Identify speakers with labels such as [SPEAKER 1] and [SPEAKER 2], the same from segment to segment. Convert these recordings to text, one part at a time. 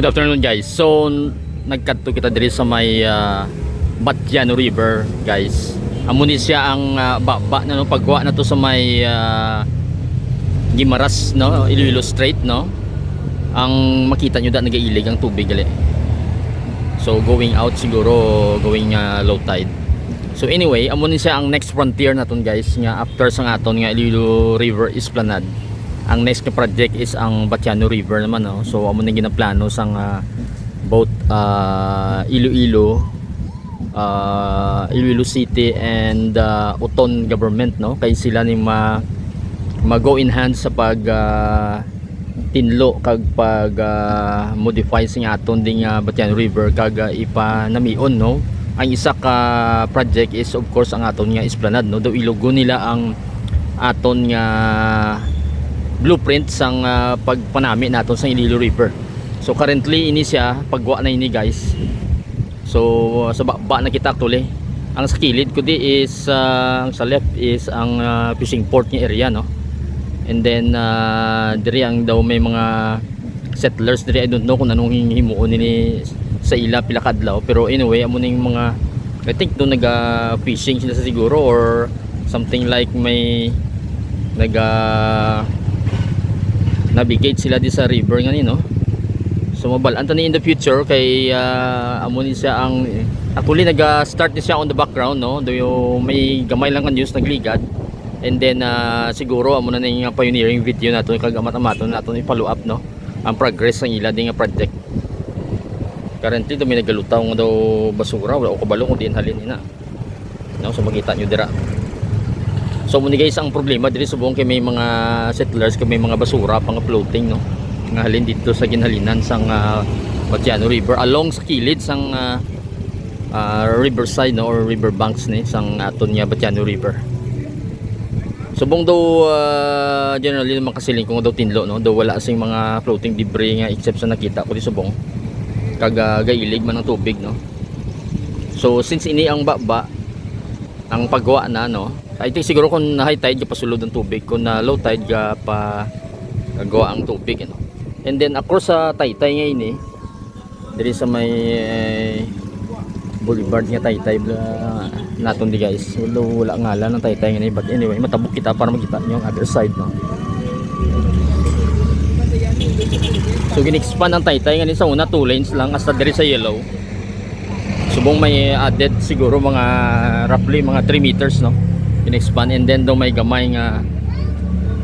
[SPEAKER 1] Good afternoon guys. So nagkadto kita diri sa may Batiano River guys. Amo ni siya ang baba na no pagwa na to sa may Guimaras no, Iloilo Strait no. Ang makita nyo da nagailig ang tubig gali. So going out siguro going low tide. So anyway, amo ni siya ang next frontier naton guys nga after sa aton nga Iloilo River Esplanade. Ang next na project is ang Batiano River naman no. So amo ni ginaplano sang both Iloilo City and Uton government no, kay sila ni go in hand sa pag tinlo kag pag modify sing aton ding Batiano River kag ipanamion no. Ang isa ka project is of course ang aton nga Esplanade no, daw ilugo nila ang aton nga blueprint sang pagpanami naton sa Iloilo River. So currently ini siya pagwa na ini guys. So sa baba na kita actually. Ang sa kilid ko di is ang sa left is ang fishing port nga area no. And then diri ang daw may mga settlers diri. I don't know kung anong himuon nini sa ila pila kadlaw, pero anyway amo ning mga I think do naga fishing sila sa siguro or something like may navigate sila di sa river nga ni no. So mabalaan tani in the future kay amo ni siya ang actually naga-start ni siya on the background no. Do may gamay lang kan news nagligad. And then siguro amo na ning pioneering video nato kag amat-amaton nato ni follow up no ang progress ng ila ding project. Currently do may nagalutaw nga daw basura wala ko kabalo kung diin halin ina. No, so makita nyo dira. So muna guys ang problema diri subong kay may mga settlers kay may mga basura pang floating no. Nga halin dito sa ginhalinan sang Batiano River along sa kilid sang riverside no or river banks ni sang aton nga Batiano River. Subong daw generally naman kasiling kung daw tinlo no, daw wala sing mga floating debris nga except sa nakita ko di subong kag gailig man ng tubig no. So since ini ang baba ang paggawa na no, I think siguro kung high tide pasulod ang tubig, kung low tide pa gawa ang tubig no. And then across sa Taytay ngayon diri sa may boulevard nga Taytay naton di guys. Wala ngalan ng Taytay ngayon, but anyway matabok kita para makita niyo ang other side no. So gin-expand ang Taytay ngayon sa una 2 lanes lang hasta diri sa yellow. Subong may added siguro mga roughly mga 3 meters no. In-expand and then daw may gamay nga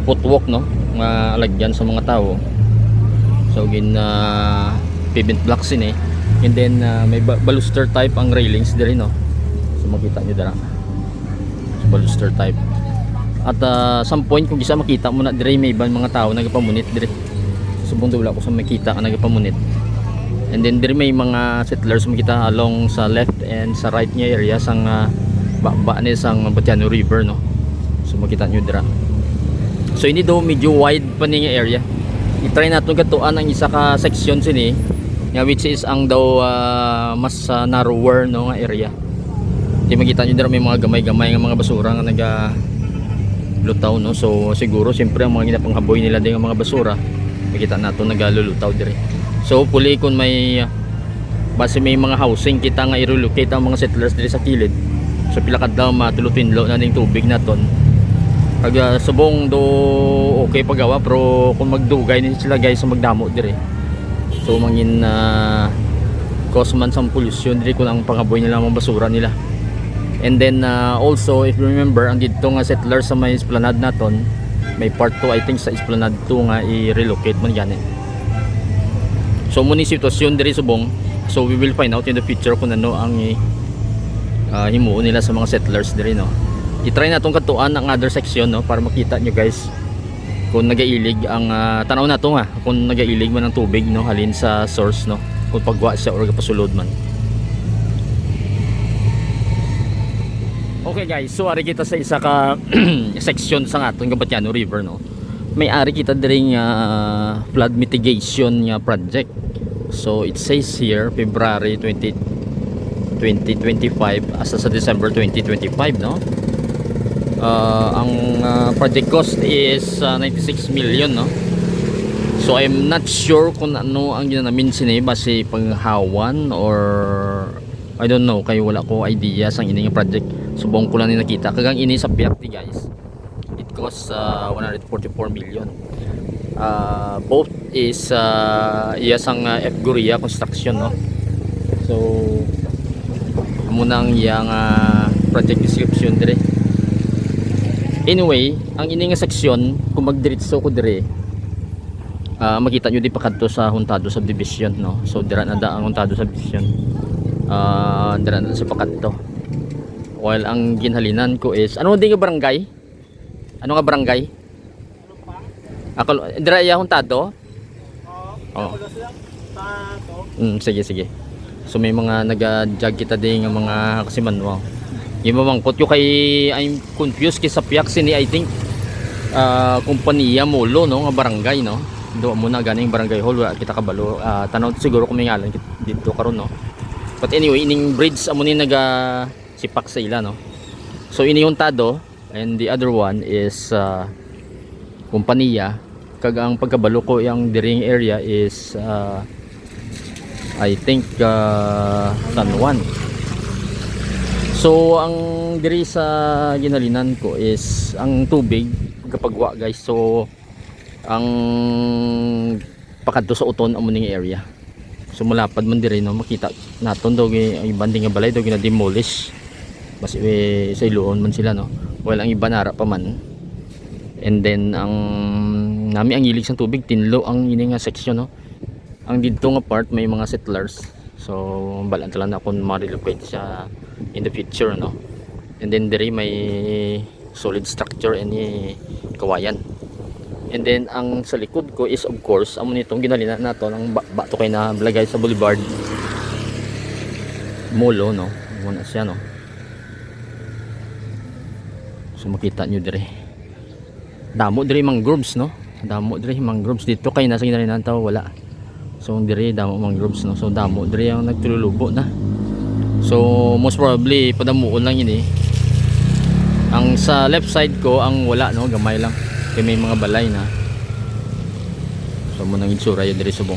[SPEAKER 1] footwalk no nga lagyan sa mga tao. So gin pavement blocks ini and then may baluster type ang railings diri no. So makita niyo dira. So, baluster type. At some point kung gisa makita mo na diri may ibang mga tao nagapamunit diri. Subong daw wala ko sa makita nga nagapamunit. And then diri may mga settlers makita along sa left and sa right niya area sang baba ni sang Batiano River no. So makita nyo dira. So ini daw medyo wide pa ni nga area. I-try natin katuan ang isa ka section sini nga which is ang daw mas narrower no nga area. Di makita nyo dira may mga gamay-gamay nga mga basura nga naga lutaw no. So siguro siyempre ang mga ginapanghaboy nila din ang mga basura. Makita natin nagalulutaw dire. So hopefully kung may base may mga housing kita nga i-relocate ang mga settlers dire sa kilid. So pila kadlaw matulutinlo na ning tubig naton. Kag subong do okay pagawa pero kung magdugay ni sila guys sa magdamo dire. So mangin cause man sang pollution dire kun ang pangaboy nila mga basura nila. And then also if you remember ang dito nga settlers sa may Esplanade naton, may part 2 I think sa Esplanade 2 nga i-relocate man yan. So muni sitwasyon dire subong. So we will find out in the future kung ano ang himuon nila sa mga settlers diri no. I-try natong katuan ang other section no para makita nyo guys kung nagailig ang tanaw nato nga kung nagailig man ang tubig no halin sa source no, kung pagwa siya or pasulod man. Okay guys, so ari kita sa isa ka section sa atong Batiano River no. May ari kita diri nga flood mitigation nga project. So it says here February 2025 hasta sa December 2025 no. Ang project cost is 96 million no. So I'm not sure kung ano ang ginanamin sini basi panghawan or I don't know, kay wala ko idea sa ini nga project. Subong ko lang ni nakita kagang ini sa Piakti guys. It costs 144 million. Both is iyasang F Guria construction, no. So muna ang iyang project description dire. Anyway, ang ini nga seksyon kung magdiretso ko dire, makita nyo di pa kadto sa Huntado subdivision, no. So dira na da ang Huntado subdivision, dira na sa pakadto. While ang ginhalinan ko is ano di nga barangay, ano nga barangay, ako dira ya Huntado. Oo. Sige sige. So may mga naga-jog kita din nga mga kasiman, wow. Yung mamangkot yung kay I'm confused kay sa Piak sini I think kumpanya Molo, no, nga barangay, no. Do mo na ganing barangay hall kita kabalo, tanaw siguro kung may ngalan dito karon, no. But anyway, ining bridge amo ni naga sipak sa ila, no. So ini Huntado and the other one is kumpanya. Kag ang pagkabalo ko yang diring area is I think San Juan. So ang diri sa ginalinan ko is ang tubig kapag wa guys. So ang pakadto sa uton amo ning area. So mulapad man diri, no, makita naton daw ang ibanding nga balay daw gina-demolish. Basi sa iluon man sila, no. Well ang iba nara pa man. And then ang nami ang ilig sa tubig tinlo ang ini nga section, no. Ang dito nga part may mga settlers. So balan tala na kung ma-relocate siya in the future, no. And then diri may solid structure and kawayan. And then ang sa likod ko is of course amo nitong ginalinan nato ang bato kay na blagay sa Boulevard Molo, no. Muna siya, no. So makita nyo diri. Damo diri mangroves, no. Damo diri mangroves dito kay nasa ginalinan tawo wala. So diri damo mangroves, no. So damo diri ang nagtululubo na. So most probably padamuon lang ini. Ang sa left side ko ang wala, no, gamay lang. Kay may mga balay na. So mo nang itsura yun diri subong.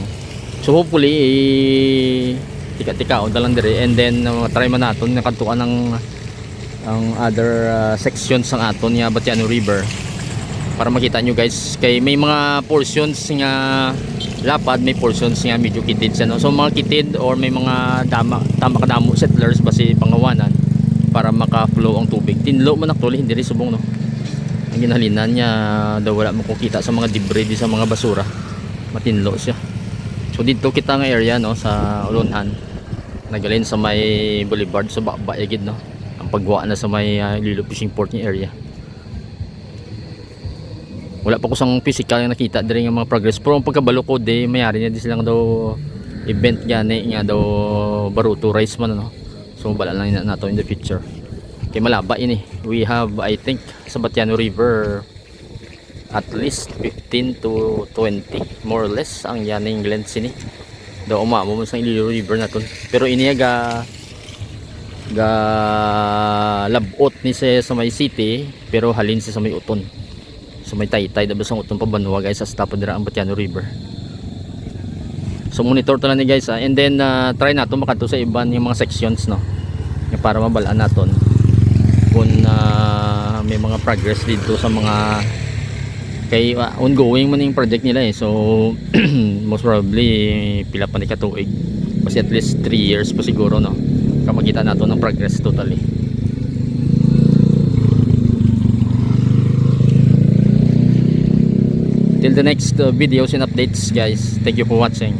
[SPEAKER 1] So hopefully tika-tika on lang diri and then try man naton nakadtuan ng ang other sections ng aton nga Batiano River para makita nyo guys kay may mga portions nga lapad, may portions nga medyo kitid siya, no? So mga kitid or may mga tama kadamo settlers basi pangawanan para maka-flow ang tubig. Tinlo man actually hindi rin subong, no. Ang ginhalinan niya daw wala mo kita sa mga debris sa mga basura. Matinlo siya. So dito kita nga area, no, sa Ulonhan. Nagalin sa may Boulevard sa Baegid, no. Ang pagwa na sa may Lilo Fishing Port ni area. Wala pa ko sang physical nga nakita diri nga mga progress, pero ang pagkabalo ko di mayari niya di silang daw event gani nga daw baruto race man, no. So bala lang nato in the future kay malaba ini. We have I think sa Batiano River at least 15 to 20 more or less ang yaning length sini daw umamo mo sa Ililo River naton. Pero ini ga labot ni sa may city pero halin sa may uton. So may taytay daw sa utong pabanwa guys sa stop dira ang Batiano River. So monitor to lang ni guys, and then try nato makadto sa iban yung mga sections, no, para mabalaan naton kung may mga progress dito sa mga kay ongoing man yung project nila eh. So most probably pila pa ni katuig kasi at least 3 years pa siguro, no, makita nato ng progress totally. Till the next videos and updates guys, thank you for watching.